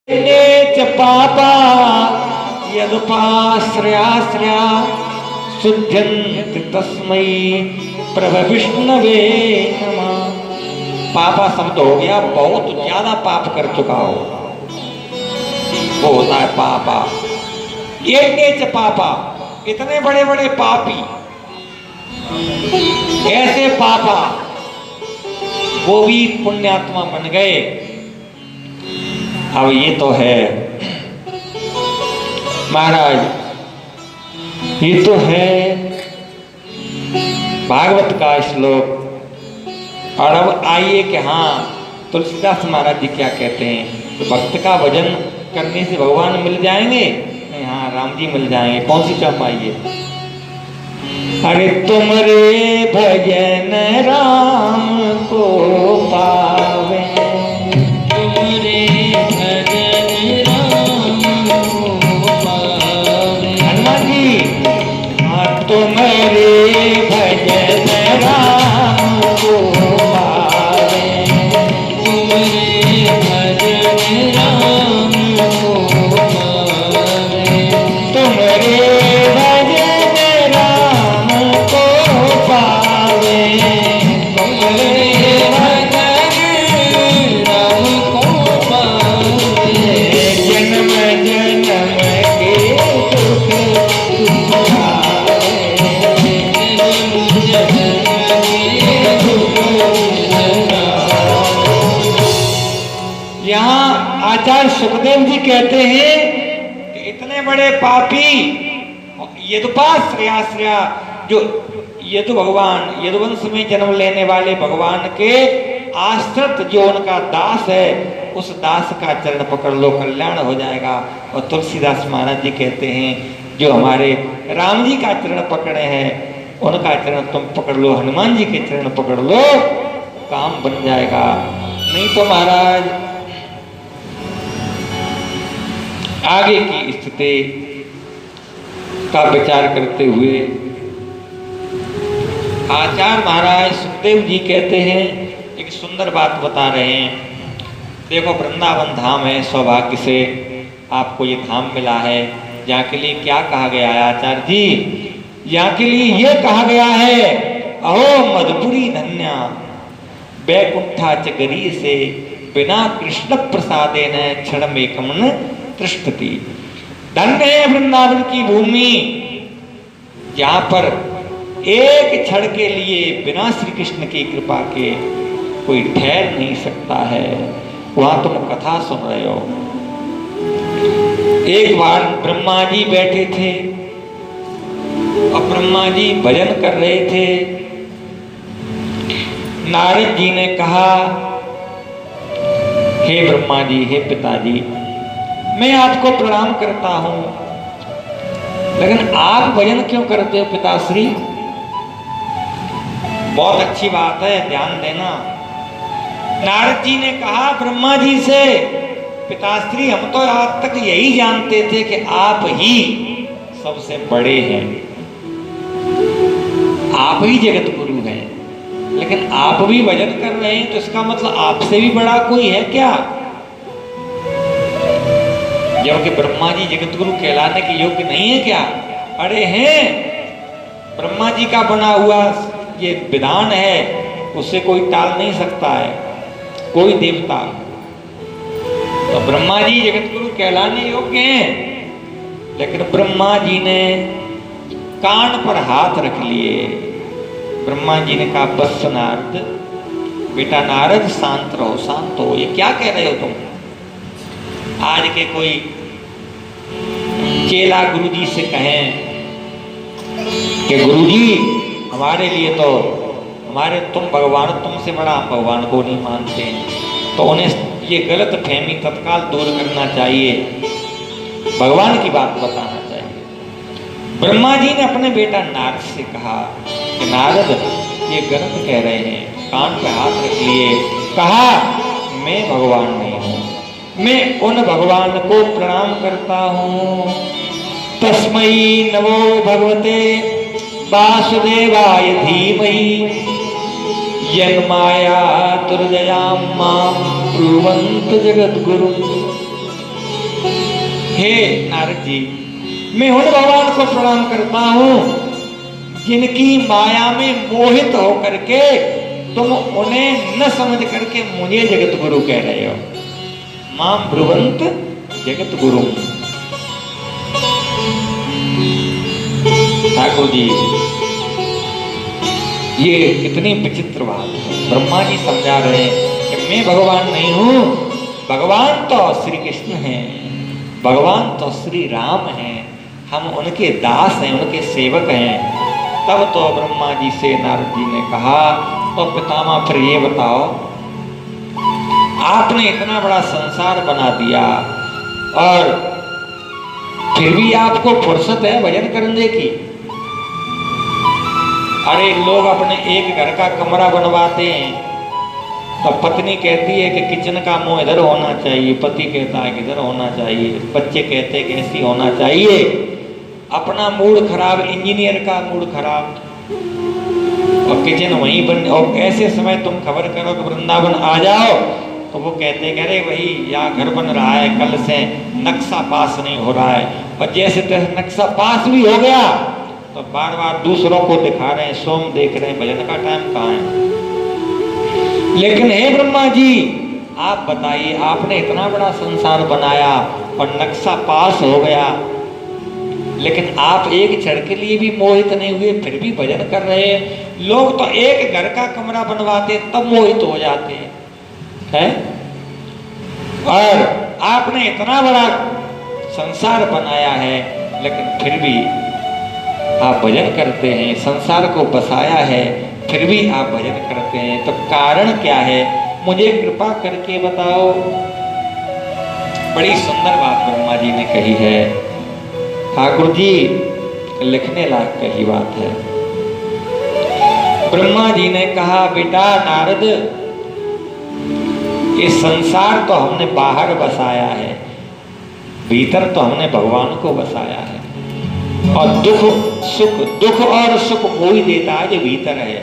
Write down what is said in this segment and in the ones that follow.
च पापा यदुपाश्रयाश्रया शुद्ध्यन्ति तस्मै प्रभ विष्णवे नमः। पापा शब्द हो गया बहुत ज्यादा पाप कर चुका हो, वो होता है पापा। ये च पापा, इतने बड़े बड़े पापी, ऐसे पापा वो भी पुण्यात्मा बन गए। अब ये तो है महाराज, ये तो है भागवत का श्लोक। और अब आइए कि हाँ तुलसीदास महाराज जी क्या कहते हैं। तो भक्त का भजन करने से भगवान मिल जाएंगे? नहीं, हाँ राम जी मिल जाएंगे। कौन सी चाप आइए। अरे तुमरे भजन राम को पावे, तुमरे भजन राम को पावे। हनुमान जी, हाँ तुमरे भजन राम को पावे, तुमरे भजन राम को पावे, तुमरे आचार्य सुखदेव जी कहते हैं कि इतने बड़े पापी यदुपाश्रयाश्रया, जो यदु भगवान, यदुवंश में जन्म लेने वाले भगवान के आश्रित जो उनका दास है, उस दास का चरण पकड़ लो कल्याण हो जाएगा। और तुलसीदास महाराज जी कहते हैं जो हमारे राम जी का चरण पकड़े हैं उनका चरण तुम पकड़ लो, हनुमान जी के चरण पकड़ लो, काम बन जाएगा। नहीं तो महाराज आगे की स्थिति का विचार करते हुए आचार्य महाराज सुखदेव जी कहते हैं, एक सुंदर बात बता रहे हैं। देखो वृंदावन धाम है, सौभाग्य से आपको ये धाम मिला है। यहाँ के लिए क्या कहा गया है आचार्य जी? यहाँ के लिए ये कहा गया है, अहो मधुपुरी धन्या बैकुंठा च गरी से बिना कृष्ण प्रसादे न क्षण में कमन तृष्टति। धन्य है वृंदावन की भूमि, जहां पर एक क्षण के लिए बिना श्री कृष्ण की कृपा के कोई ठहर नहीं सकता है। वहां तुम कथा सुन रहे हो। एक बार ब्रह्मा जी बैठे थे और ब्रह्मा जी भजन कर रहे थे। नारद जी ने कहा, हे ब्रह्मा जी, हे पिताजी, मैं आपको प्रणाम करता हूं, लेकिन आप भजन क्यों करते हो पिताश्री? बहुत अच्छी बात है, ध्यान देना। नारद जी ने कहा ब्रह्मा जी से, पिताश्री हम तो आज तक यही जानते थे कि आप ही सबसे बड़े हैं, आप ही जगत गुरु हैं, लेकिन आप भी भजन कर रहे हैं तो इसका मतलब आपसे भी बड़ा कोई है क्या? जबकि ब्रह्मा जी जगत गुरु कहलाने के योग्य नहीं है क्या? अरे हैं, ब्रह्मा जी का बना हुआ ये विधान है, उससे कोई टाल नहीं सकता है कोई देवता। तो ब्रह्मा जी जगत गुरु कहलाने योग्य हैं, लेकिन ब्रह्मा जी ने कान पर हाथ रख लिए। ब्रह्मा जी ने कहा, बस नारद, बेटा नारद शांत रहो, शांत हो। ये क्या कह रहे हो तुम? आज के कोई चेला गुरुजी से कहें कि गुरुजी हमारे लिए तो हमारे तुम भगवान, तुमसे बड़ा हम भगवान को नहीं मानते, तो उन्हें ये गलत फहमी तत्काल दूर करना चाहिए, भगवान की बात बताना चाहिए। ब्रह्मा जी ने अपने बेटा नारद से कहा कि नारद ये गलत कह रहे हैं, कान पे हाथ रख लिए, कहा मैं भगवान नहीं हूं, मैं उन भगवान को प्रणाम करता हूं। तस्मै नमो भगवते वासुदेवाय धीमहि यन्माया दुर्जयां मां ब्रुवन्तु जगद्गुरु। हे नारद जी, मैं उन भगवान को प्रणाम करता हूं जिनकी माया में मोहित होकर के तुम उन्हें न समझ करके मुझे जगत गुरु कह रहे हो। माम ब्रुवंत जगत गुरु। ठाकुर जी, ये कितनी विचित्र बात है। ब्रह्मा जी समझा रहे हैं कि मैं भगवान नहीं हूं, भगवान तो श्री कृष्ण हैं, भगवान तो श्री राम हैं, हम उनके दास हैं, उनके सेवक हैं। तब तो ब्रह्मा जी से नारद जी ने कहा, तो पितामह फिर ये बताओ, आपने इतना बड़ा संसार बना दिया और फिर भी आपको फुर्सत है भजन करने की? अरे लोग अपने एक घर का कमरा बनवाते हैं तो पत्नी कहती है कि किचन का मुंह इधर होना चाहिए, पति कहता है कि इधर होना चाहिए, बच्चे कहते हैं कि ऐसी होना चाहिए। अपना मूड खराब, इंजीनियर का मूड खराब, और किचन वहीं बन। और ऐसे समय तुम खबर करो कि वृंदावन आ जाओ तो वो कहते हैं अरे भाई यहाँ घर बन रहा है, कल से नक्शा पास नहीं हो रहा है। और जैसे तैसे नक्शा पास भी हो गया तो बार बार दूसरों को दिखा रहे हैं, सोम देख रहे हैं, भजन का टाइम कहाँ है? लेकिन हे ब्रह्मा जी, आप बताइए, आपने इतना बड़ा संसार बनाया और नक्शा पास हो गया, लेकिन आप एक क्षण के लिए भी मोहित नहीं हुए, फिर भी भजन कर रहे हैं। लोग तो एक घर का कमरा बनवाते तब मोहित हो जाते हैं, और आपने इतना बड़ा संसार बनाया है लेकिन फिर भी आप भजन करते हैं, संसार को बसाया है फिर भी आप भजन करते हैं, तो कारण क्या है? मुझे कृपा करके बताओ। बड़ी सुंदर बात ब्रह्मा जी ने कही है। ठाकुर जी, लिखने लायक कही बात है। ब्रह्मा जी ने कहा, बेटा नारद, ये संसार तो हमने बाहर बसाया है, भीतर तो हमने भगवान को बसाया है। और दुख और सुख वो ही देता है जो भीतर है,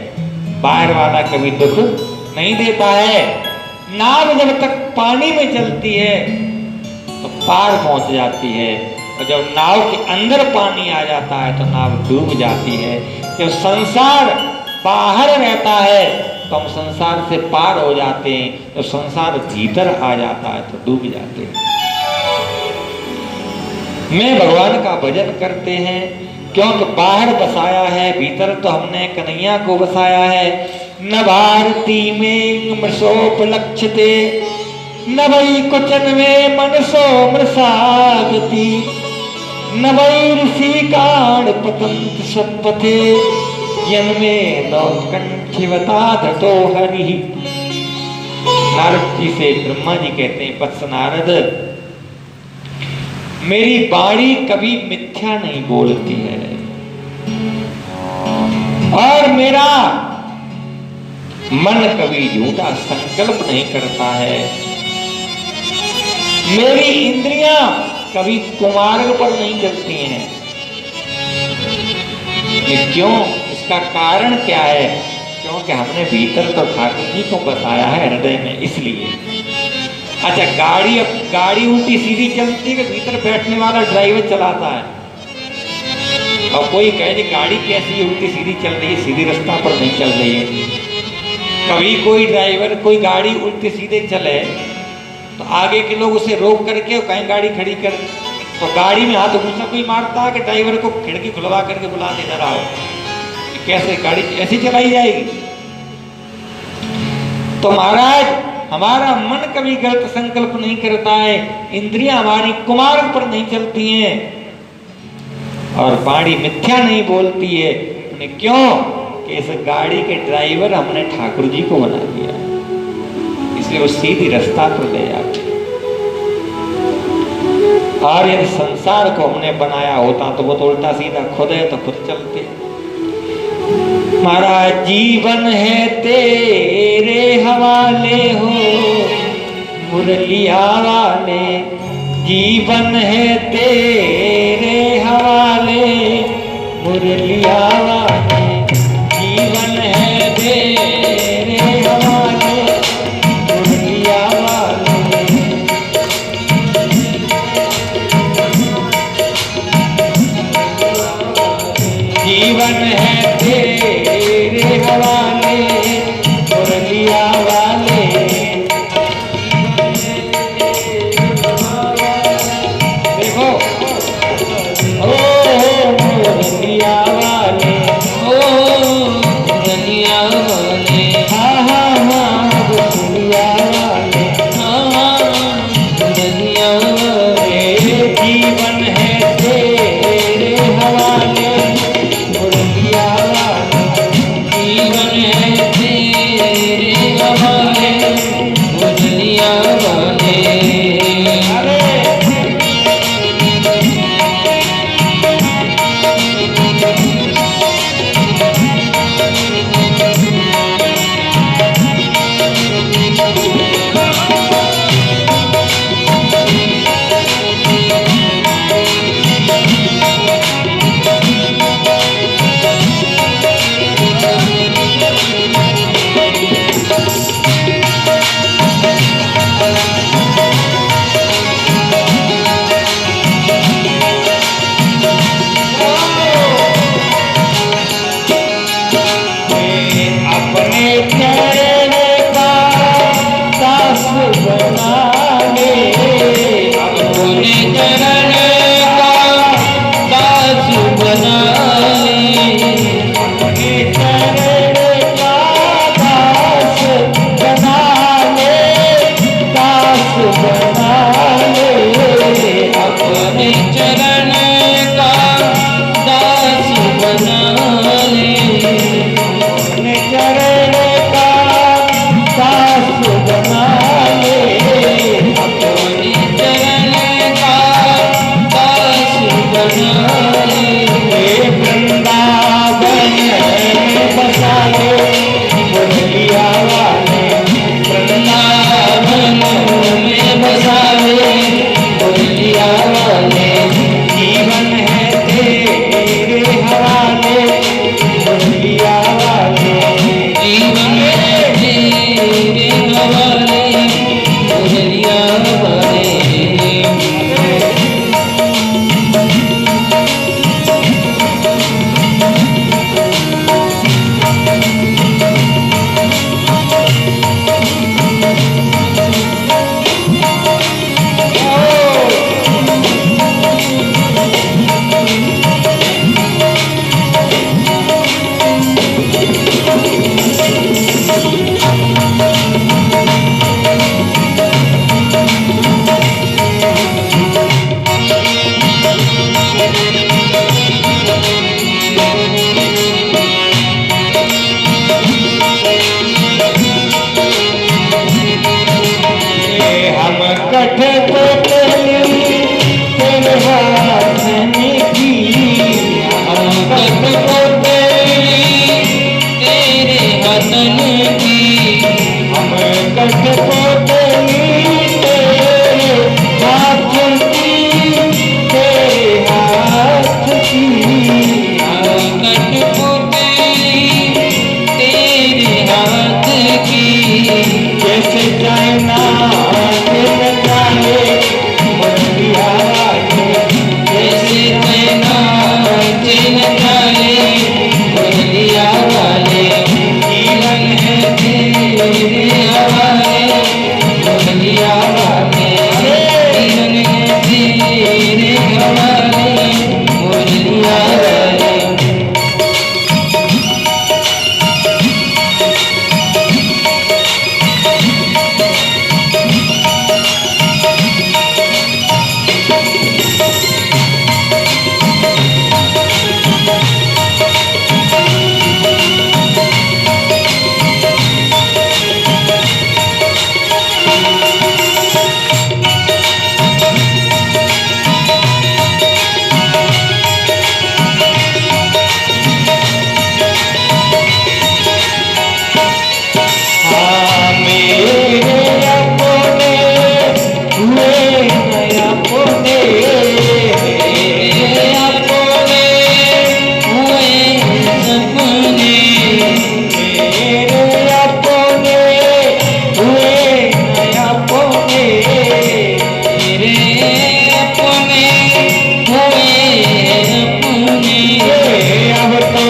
बाहर वाला कभी दुख नहीं देता है। नाव जब तक पानी में चलती है तो पार पहुंच जाती है, और जब नाव के अंदर पानी आ जाता है तो नाव डूब जाती है। जब संसार बाहर रहता है तो हम संसार से पार हो जाते हैं, जब संसार भीतर आ जाता है तो डूब जाते हैं। मैं भगवान का भजन करते हैं क्योंकि बाहर बसाया है, भीतर तो हमने कन्हैया को बसाया है। न भारती में मृषोपलक्षते, न वै कुचन में मनसो मृषागति, न वै ऋषि काण पतंत सत्पथे, यन्मे नौत्कंठिवता धतो हरि। नारद जी से ब्रह्मा जी कहते हैं, वत्स नारद, मेरी वाणी कभी मिथ्या नहीं बोलती है और मेरा मन कभी झूठा संकल्प नहीं करता है। मेरी इंद्रियां कभी कुमार्ग पर नहीं चलती हैं। ये क्यों? इसका कारण क्या है? क्योंकि हमने भीतर तो ठाकुर जी को बताया है हृदय में, इसलिए। अच्छा, गाड़ी उल्टी सीधी चलती है, भीतर बैठने वाला ड्राइवर चलाता है, और कोई कहे कि गाड़ी कैसी उल्टी सीधी चल रही है, सीधी रास्ता पर नहीं चल रही है। कभी कोई ड्राइवर कोई गाड़ी उल्टी सीधे चले तो आगे के लोग उसे रोक करके कहीं गाड़ी खड़ी कर, तो गाड़ी में हाथ घुसा कोई मारता है कि ड्राइवर को खिड़की खुलवा करके बुला दे रहा हो, कैसे गाड़ी ऐसी चलाई जाएगी? तो महाराज, हमारा मन कभी गलत संकल्प नहीं करता है, इंद्रियां हमारी कुमार्ग पर नहीं चलती हैं, और वाणी मिथ्या नहीं बोलती है। क्यों? कि इस गाड़ी के ड्राइवर हमने ठाकुर जी को बना दिया, इसलिए वो सीधी रास्ता पर ले जाते। और यदि संसार को हमने बनाया होता तो वो तो उल्टा सीधा खुद है तो खुद चलते। महाराज, जीवन है तेरे हवाले हो मुरलिया वाले, जीवन है तेरे हवाले मुरलिया वाले, जीवन है तेरे हवाले मुरलिया वाले। जीवन है तेरे हवाले मुरलिया वाले। देखो ओ मुरलिया वाले, ओ मुरलिया वाले, हाँ हाँ हाँ मुरलिया वाले, हाँ मुरलिया वाले। जीवन है तेरे हवाले मुरलिया वाले। जीवन है तेरे हवाले मुरलिया वाले। अरे अपने चरण का दास बना ले, अपने चरण का दास बना ले, अपने चरण का दास बना ले, दास बना ले, अपने चरण का दास बना ले, अपने चरण का दास बना ले, अपने चरण का दास बना ले। वृंदावन में बसा ले मुरलिया वाले, वृंदावन में बसा ले मुरलिया वाले। जीवन है तेरे हवाले मुरलिया वाले। जीवन तेरे हवाले मुरलिया वाले। हम कठपुतली तेरे हाथन की, हम कठपुतली तेरे हसन की, हम कठपुतली तेरे हाथ की, तेरे हाथ की। हम कठपुतली तेरे हाथ की। जैसे चाइना जाए मुरलिया वाले, जैसे चैना चैन जाए मुरलिया वाले। जीवन है तेरे हवाले मुरलिया वाले। जीवन है तेरे हवाले मुरलिया वाले। हाँ मेरे अपने हुए नया पोते, मेरे अपने हुए सपने। मेरे अपने हुए नया पोते, मेरे अपने हुए अपने। अब तो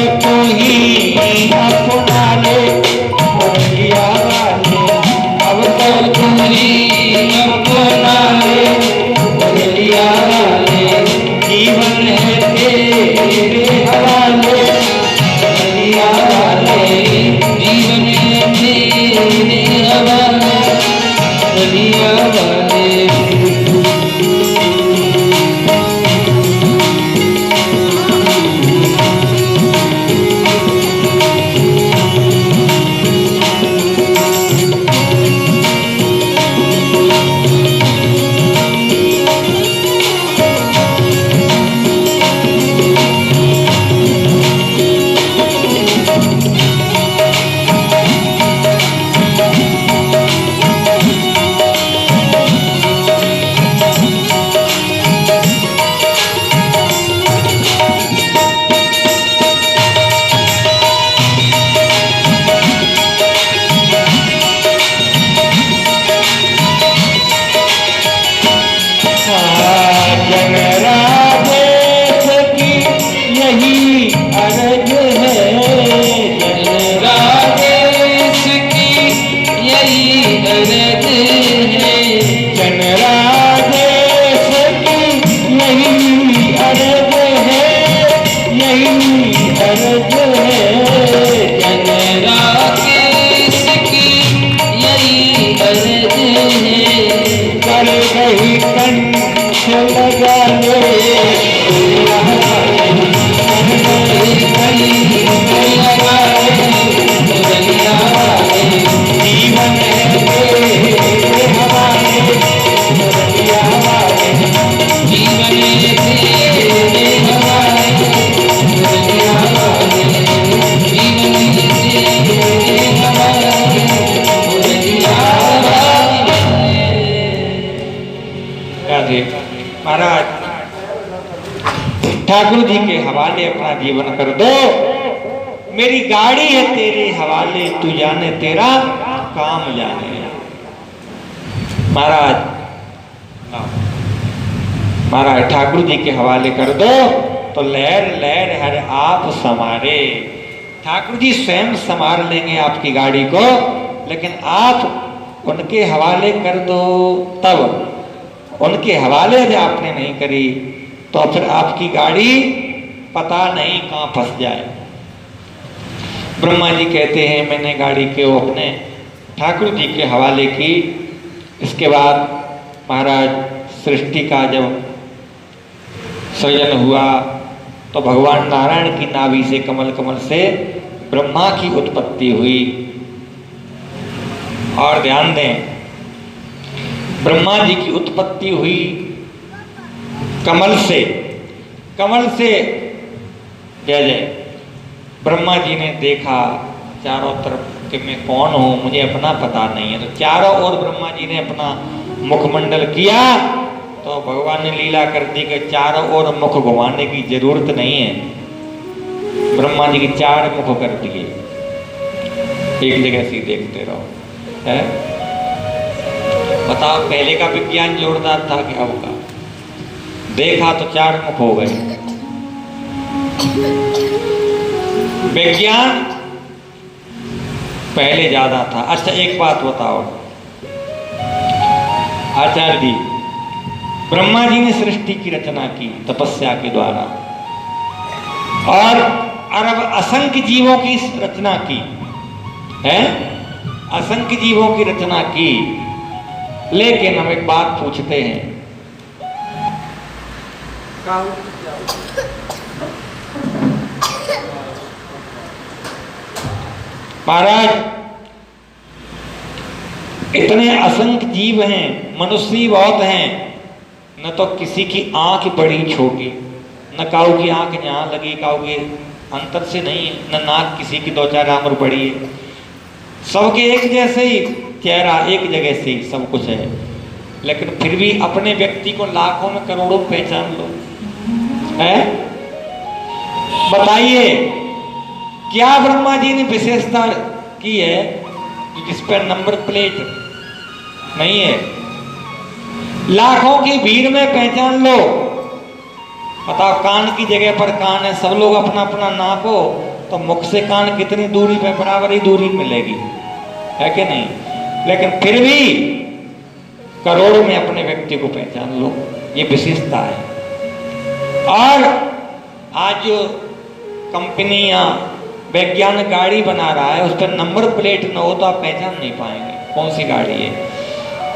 लगा ले दुनिया वाले लगा ले दुनिया वाले जीवन तेरे हवाले दुनिया वाले जीवन तेरे हवाले दुनिया वाले जीवन तेरे हवाले दुनिया वाले। महाराज ठाकुर जी के हवाले अपना जीवन कर दो। मेरी गाड़ी है तेरे हवाले, तू जाने तेरा काम जाने। महाराज महाराज ठाकुर जी के हवाले कर दो तो लहर लहर हर आप समारे। ठाकुर जी स्वयं संभाल लेंगे आपकी गाड़ी को, लेकिन आप उनके हवाले कर दो। तब उनके हवाले यदि आपने नहीं करी तो फिर आपकी गाड़ी पता नहीं कहाँ फंस जाए। ब्रह्मा जी कहते हैं मैंने गाड़ी के वो अपने ठाकुर जी के हवाले की। इसके बाद महाराज सृष्टि का जब सृजन हुआ तो भगवान नारायण की नाभि से कमल कमल से ब्रह्मा की उत्पत्ति हुई। और ध्यान दें, ब्रह्मा जी की उत्पत्ति हुई कमल से। कमल से जय जय ब्रह्मा जी ने देखा चारों तरफ कि मैं कौन हूँ, मुझे अपना पता नहीं है। तो चारों ओर ब्रह्मा जी ने अपना मुखमंडल किया तो भगवान ने लीला कर दी कि चारों ओर मुख घुमाने की जरूरत नहीं है। ब्रह्मा जी के 4 मुख कर दिए, एक जगह से देखते रहो। है बताओ पहले का विज्ञान जोरदार था क्या होगा? देखा तो 4 मुख हो गए। विज्ञान पहले ज्यादा था। अच्छा एक बात बताओ आचार्य जी, ब्रह्मा जी ने सृष्टि की रचना की तपस्या के द्वारा और अरब असंख्य जीवों की रचना की है, असंख्य जीवों की रचना की। लेकिन हम एक बात पूछते हैं, महाराज इतने असंख्य जीव हैं, मनुष्य बहुत हैं, न तो किसी की आंख बड़ी छोटी, न काऊ की आंख यहाँ लगी काऊ के अंतर से नहीं है, न नाक किसी की 2-4 आंख बड़ी है। सबके एक जैसे ही चेहरा, एक जगह से ही सब कुछ है। लेकिन फिर भी अपने व्यक्ति को लाखों में करोड़ों पहचान लो है। बताइए क्या ब्रह्मा जी ने विशेषता की है कि जिस पर नंबर प्लेट नहीं है? लाखों की भीड़ में पहचान लो। बताओ कान की जगह पर कान है, सब लोग अपना अपना नाप हो तो मुख से कान कितनी दूरी पे बराबर ही दूरी मिलेगी, है कि नहीं? लेकिन फिर भी करोड़ों में अपने व्यक्ति को पहचान लो, ये विशेषता है। और आज जो कंपनी या वैज्ञानिक गाड़ी बना रहा है उस पर नंबर प्लेट न हो तो आप पहचान नहीं पाएंगे कौन सी गाड़ी है।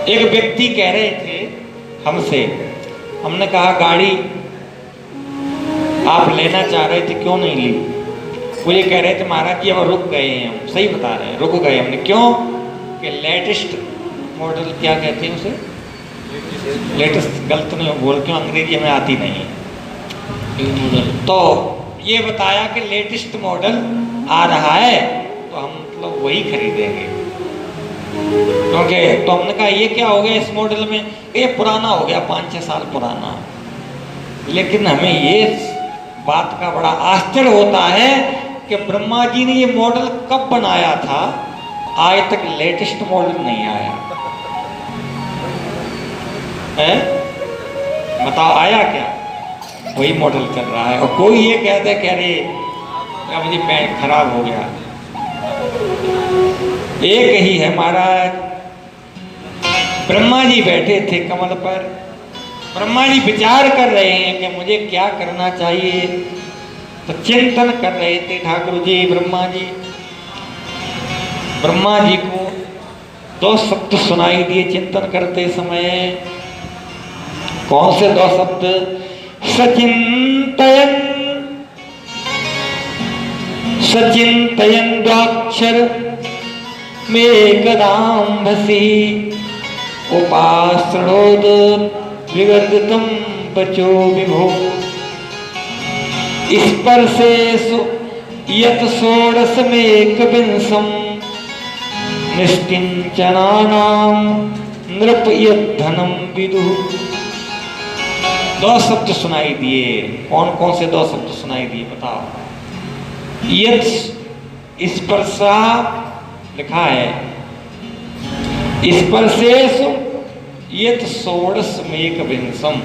एक व्यक्ति कह रहे थे हमसे, हमने कहा गाड़ी आप लेना चाह रहे थे क्यों नहीं ली? वो ये कह रहे थे महाराज जी अब रुक गए हैं। हम सही बता रहे हैं, रुक गए हमने। क्यों? कि लेटेस्ट मॉडल, क्या कहते हैं उसे, लेटेस्ट, गलत नहीं बोल क्यों, अंग्रेजी में आती नहीं है, तो ये बताया कि लेटेस्ट मॉडल आ रहा है तो हम मतलब वही खरीदेंगे। क्योंकि तो हमने कहा ये क्या हो गया इस मॉडल में, ये पुराना हो गया, 5-6 साल पुराना। लेकिन हमें ये बात का बड़ा आश्चर्य होता है कि ब्रह्मा जी ने ये मॉडल कब बनाया था, आज तक लेटेस्ट मॉडल नहीं आया है। बताओ आया क्या? वही मॉडल चल रहा है। और कोई ये कहते कह रहे अब जी पैंट खराब हो गया। एक ही है महाराज, ब्रह्मा जी बैठे थे कमल पर, ब्रह्मा जी विचार कर रहे हैं कि मुझे क्या करना चाहिए, तो चिंतन कर रहे थे ठाकुर जी ब्रह्मा जी। ब्रह्मा जी को 2 शब्द सुनाई दिए चिंतन करते समय, कौन से दो शब्द? सचिंतयन, सचिंतयन द्वाक्षर मेकदाम्भसी उपासनोद विवर्धितम बचो विभो स्पर्शेषु यत् षोडशमेकविंशम् निष्किंचनानां नृप यद्धनं विदुः। दो शब्द सुनाई दिए। कौन कौन से दो शब्द सुनाई दिए बताओ? यत् स्पर्शा लिखा है, स्पर्शेषु यत् षोडशमेकविंशम्।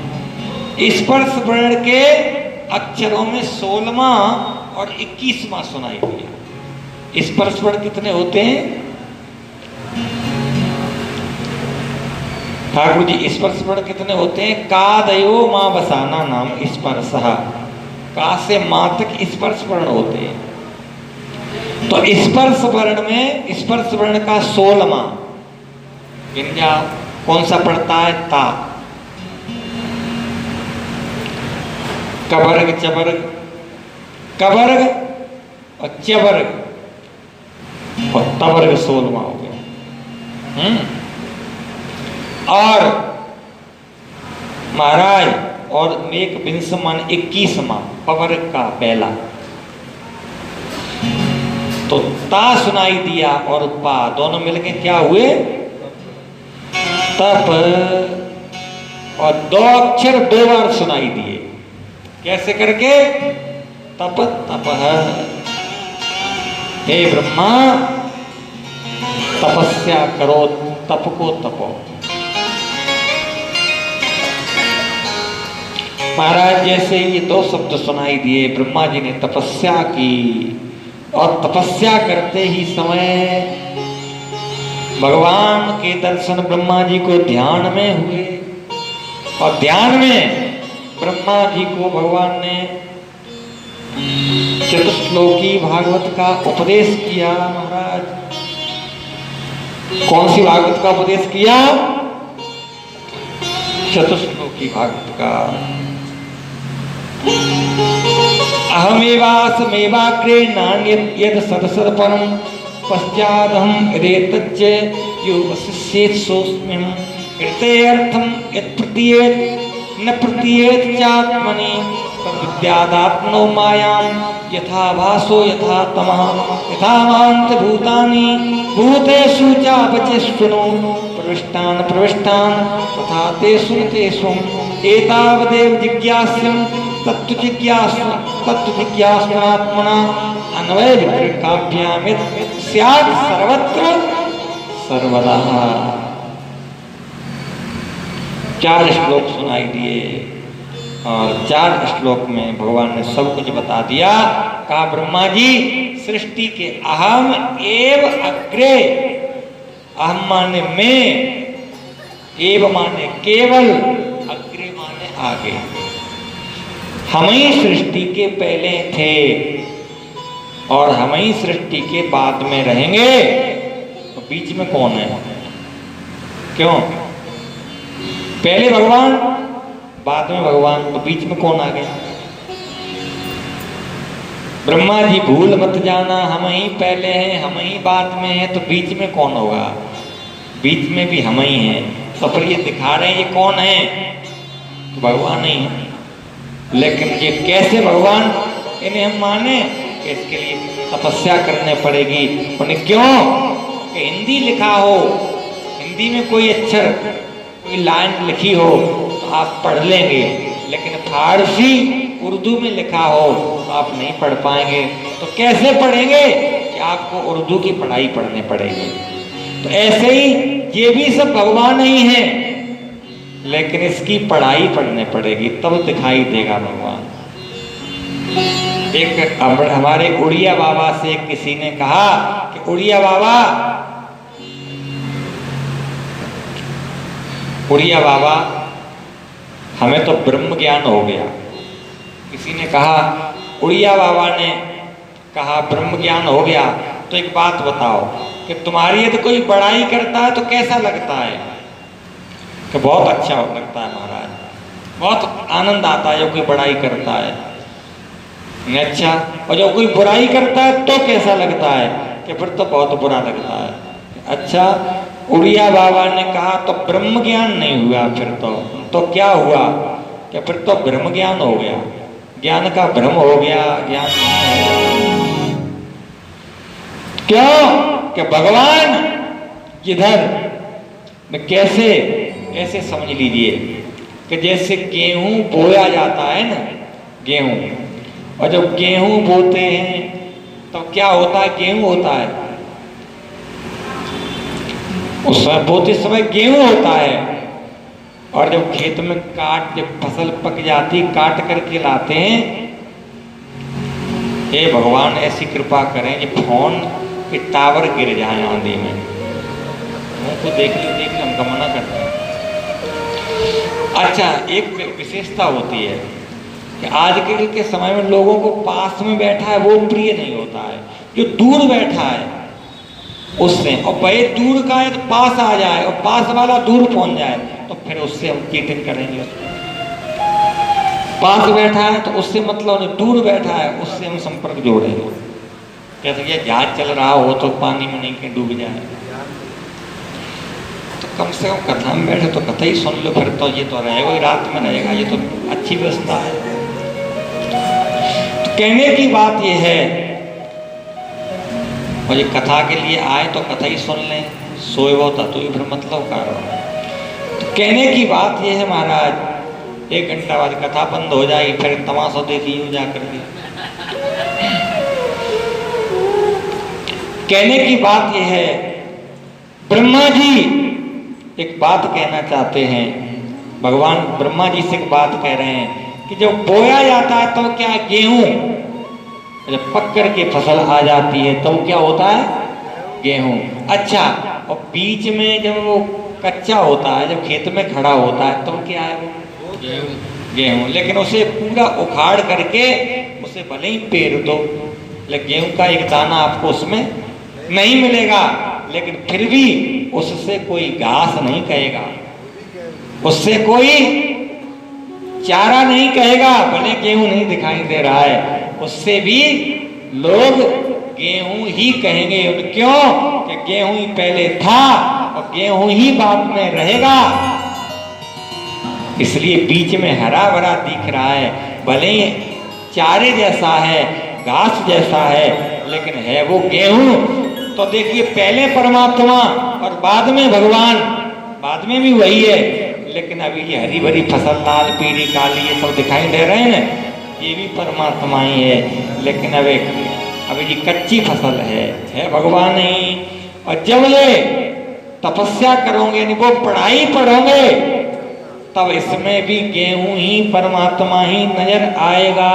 स्पर्श वर्ण के अक्षरों में 16वां और 21वां सुनाई दिया। स्पर्श वर्ण कितने होते हैं ठाकुर जी? स्पर्श वर्ण कितने होते हैं? कादयो मां बसाना नाम स्पर्श। का से मां तक स्पर्श वर्ण होते हैं। तो स्पर्श वर्ण में स्पर्श वर्ण का 16वां गिनजा कौन सा पड़ता है? ता। कवर्ग, चवर्ग, कवर्ग और चवर्ग और तवर्ग 16वां हो गया। और महाराज और मेक विंशमान 21वां पवर्ग का पहला। तो ता सुनाई दिया और पा दोनों मिलके क्या हुए? तप। और दो अक्षर 2 बार सुनाई दिए। कैसे करके? तप तपः। हे ब्रह्मा तपस्या करो, तप को तपो। महाराज जैसे ये दो शब्द सुनाई दिए, ब्रह्मा जी ने तपस्या की और तपस्या करते ही समय भगवान के दर्शन ब्रह्मा जी को ध्यान में हुए। और ध्यान में ब्रह्मा जी को भगवान ने चतुश्लोकी भागवत का उपदेश किया। महाराज कौन सी भागवत का उपदेश किया? चतुश्लोकी भागवत का। अहमेवासमेवाग्रे नान्यत् यद् सदसद परम पश्चादहं यदेतच्च यो वसिष्येत् सोऽस्म्यहं कृतेऽर्थं यत् प्रतीयेत् न प्रतीयेत् चात्मनि तद्विद्यादात्मनो मायां यथा भासो यथा तमः यथा मान्तभूतानि भूतेषु चापचिष्णु प्रविष्टान् प्रविष्टान् तथा तेषु न तेषु एतावदेव जिज्ञास्यं तत्त्वजिज्ञासुनात्मना अन्वय वितर्काभ्यां यत् स्यात् सर्वत्र सर्वदा। 4 श्लोक सुनाई दिए और 4 श्लोक में भगवान ने सब कुछ बता दिया। कहा ब्रह्मा जी सृष्टि के अहम एव अग्रे, अहम माने मैं, एव माने केवल, अग्रे माने आगे। हम ही सृष्टि के पहले थे और हम ही सृष्टि के बाद में रहेंगे। तो बीच में कौन है? क्यों? पहले भगवान बाद में भगवान, तो बीच में कौन आ गया? ब्रह्मा जी भूल मत जाना, हम ही पहले हैं हम ही बाद में हैं, तो बीच में कौन होगा? बीच में भी हम ही हैं। तो फिर ये दिखा रहे हैं ये कौन है? तो भगवान ही है। लेकिन ये कैसे भगवान इन्हें हम माने? इसके लिए तपस्या करने पड़ेगी। उन्हें क्यों? कि हिंदी लिखा हो, हिंदी में कोई अक्षर कोई लाइन लिखी हो तो आप पढ़ लेंगे, लेकिन फारसी उर्दू में लिखा हो तो आप नहीं पढ़ पाएंगे। तो कैसे पढ़ेंगे? कि आपको उर्दू की पढ़ाई पढ़ने पड़ेगी। तो ऐसे ही ये भी सब भगवान ही है, लेकिन इसकी पढ़ाई पढ़ने पड़ेगी, तब दिखाई देगा भगवान। एक हमारे उड़िया बाबा से किसी ने कहा कि उड़िया बाबा, उड़िया बाबा हमें तो ब्रह्म ज्ञान हो गया। किसी ने कहा, उड़िया बाबा ने कहा ब्रह्म ज्ञान हो गया, तो एक बात बताओ कि तुम्हारी यदि कोई बड़ाई करता है तो कैसा लगता है? कि बहुत अच्छा लगता है महाराज। बहुत आनंद आता है जब कोई बड़ाई करता है। अच्छा, और जब कोई बुराई करता है तो कैसा लगता है? कि फिर तो बहुत बुरा लगता है। अच्छा, उड़िया बाबा ने कहा तो ब्रह्म ज्ञान नहीं हुआ, फिर तो क्या हुआ? कि फिर तो ब्रह्म ज्ञान हो गया, ज्ञान का भ्रम हो गया, ज्ञान क्यों? कि भगवान इधर में कैसे ऐसे समझ लीजिए कि जैसे गेहूं बोया जाता है ना, गेहूं, और जब गेहूं बोते हैं तो क्या होता है? गेहूं होता है, उस समय बोते समय गेहूं होता है, और जब खेत में जब फसल पक जाती काट करके लाते हैं, हे भगवान ऐसी कृपा करें कि फोन के टावर गिर जाए आंधी में। उनको देख ली हमको मना करते हैं। अच्छा, एक विशेषता होती है कि आजकल के समय में लोगों को पास में बैठा है वो प्रिय नहीं होता है, जो दूर बैठा है उससे, और भाई दूर का है तो पास आ जाए, और पास वाला दूर पहुंच जाए तो फिर उससे हम चीटिंग करेंगे। पास बैठा है तो उससे मतलब नहीं, दूर बैठा है उससे हम संपर्क जोड़ेंगे। कैसे कि जहाज चल रहा हो तो पानी में नहीं कहीं डूब जाए, तो कम से कम कथा में बैठे तो कथा ही सुन लो, फिर तो ये तो रहेगा ही, रात में रहेगा, ये तो अच्छी व्यवस्था है। तो कहने की बात ये है, और ये कथा के लिए आए तो कथा ही सुन लें, सोए वो तो फिर मतलब कारण। तो कहने की बात ये है महाराज, 1 घंटा बाद कथा बंद हो जाएगी, फिर तमाशा देखी यूं जा करके। कहने की बात यह है, ब्रह्मा जी एक बात कहना चाहते हैं, भगवान ब्रह्मा जी से एक बात कह रहे हैं कि जब बोया जाता है तो क्या गेहूं, जब पक करके फसल आ जाती है तो क्या होता है? गेहूं। अच्छा, और बीच में जब वो कच्चा होता है, जब खेत में खड़ा होता है तो क्या है? वो गेहूं। लेकिन उसे पूरा उखाड़ करके उसे भले ही पेर दो, लेकिन गेहूं का एक दाना आपको उसमें नहीं मिलेगा, लेकिन फिर भी उससे कोई घास नहीं कहेगा, उससे कोई चारा नहीं कहेगा, भले गेहूं नहीं दिखाई दे रहा है, उससे भी लोग गेहूं ही कहेंगे। क्यों? कि गेहूं ही पहले था और गेहूं ही बाद में रहेगा, इसलिए बीच में हरा भरा दिख रहा है, भले चारे जैसा है, घास जैसा है, लेकिन है वो गेहूं। तो देखिए, पहले परमात्मा और बाद में भगवान, बाद में भी वही है, लेकिन अभी ये हरी भरी फसल, लाल पीली काली ये सब दिखाई दे रहे हैं, ये भी परमात्मा ही है, लेकिन अभी ये कच्ची फसल है भगवान ही। और जब ये तपस्या करोगे, यानी वो पढ़ाई पढ़ोगे, तब इसमें भी गेहूं ही परमात्मा ही नजर आएगा।